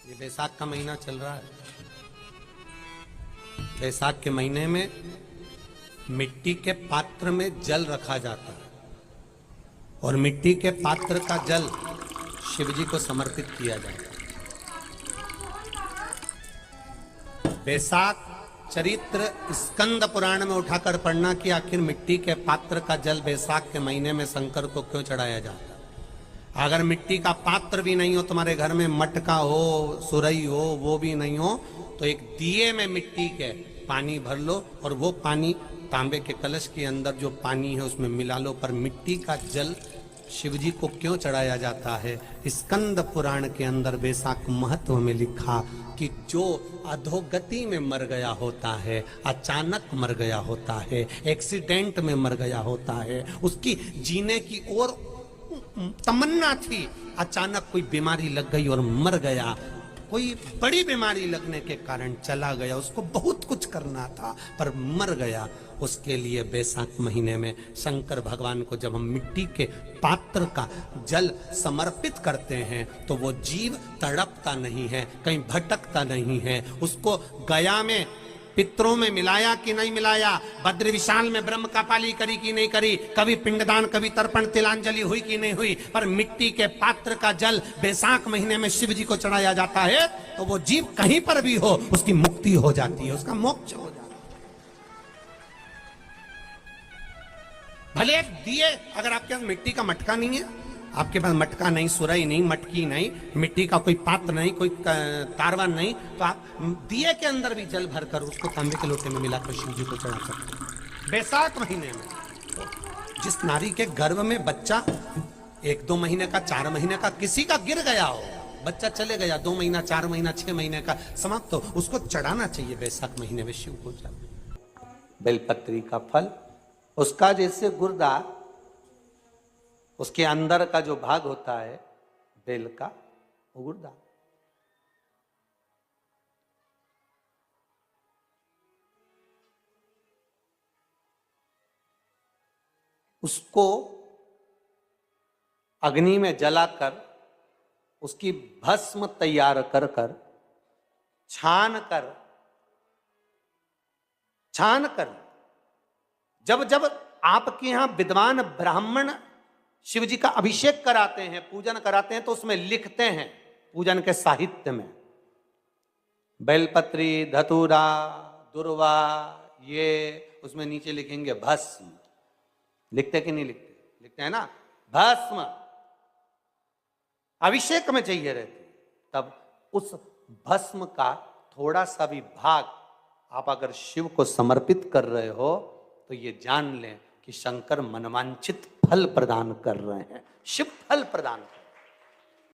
ये बैसाख का महीना चल रहा है। बैसाख के महीने में मिट्टी के पात्र में जल रखा जाता है और मिट्टी के पात्र का जल शिव जी को समर्पित किया जाता है। बैसाख चरित्र स्कंद पुराण में उठाकर पढ़ना कि आखिर मिट्टी के पात्र का जल बैसाख के महीने में शंकर को क्यों चढ़ाया जाता है। अगर मिट्टी का पात्र भी नहीं हो, तुम्हारे घर में मटका हो, सुरई हो, वो भी नहीं हो, तो एक दिए में मिट्टी के पानी भर लो और वो पानी तांबे के कलश के अंदर जो पानी है उसमें मिला लो। पर मिट्टी का जल शिव जी को क्यों चढ़ाया जाता है? स्कंद पुराण के अंदर बैसाख महत्व में लिखा कि जो अधोगति में मर गया होता है, अचानक मर गया होता है, एक्सीडेंट में मर गया होता है, उसकी जीने की और तमन्ना थी, अचानक कोई बीमारी लग गई और मर गया, कोई बड़ी बीमारी लगने के कारण चला गया, उसको बहुत कुछ करना था पर मर गया। उसके लिए बैसाख महीने में शंकर भगवान को जब हम मिट्टी के पात्र का जल समर्पित करते हैं तो वो जीव तड़पता नहीं है, कहीं भटकता नहीं है। उसको गया में पितरों में मिलाया कि नहीं मिलाया, बद्र विशाल में ब्रह्म का पाली करी कि नहीं करी, कभी पिंडदान कभी तर्पण तिलांजलि हुई कि नहीं हुई, पर मिट्टी के पात्र का जल बैसाख महीने में शिव जी को चढ़ाया जाता है तो वो जीव कहीं पर भी हो उसकी मुक्ति हो जाती है, उसका मोक्ष हो जाता है। भले एक दिए, अगर आपके पास मिट्टी का मटका नहीं है, आपके पास मटका नहीं, सुराई नहीं, मटकी नहीं, मिट्टी का कोई पात्र नहीं, कोई तारवा नहीं, तो आप दिए के अंदर भी जल भरकर उसको तांबे के लोटे में मिलाकर शिव जी को चढ़ा सकते हैं। बैसाख महीने में जिस नारी के गर्भ में बच्चा 1-2 महीने का, 4 महीने का, किसी का गिर गया हो, बच्चा चले गया 2 महीना, 4 महीना, 6 महीने का समाप्त हो, उसको चढ़ाना चाहिए बैसाख महीने में शिव को। बेलपत्री का फल, उसका जैसे गुर्दा, उसके अंदर का जो भाग होता है बेल का, वो गुर्दा, उसको अग्नि में जलाकर उसकी भस्म तैयार कर कर छान कर जब जब आपके यहां विद्वान ब्राह्मण शिव जी का अभिषेक कराते हैं, पूजन कराते हैं, तो उसमें लिखते हैं पूजन के साहित्य में बेलपत्री, धतूरा, दुर्वा, ये उसमें नीचे लिखेंगे भस्म। लिखते कि नहीं लिखते? लिखते हैं ना, भस्म अभिषेक में चाहिए रहती। तब उस भस्म का थोड़ा सा भी भाग आप अगर शिव को समर्पित कर रहे हो तो ये जान लें कि शंकर मनवांछित फल प्रदान कर रहे हैं, शिव फल प्रदान कर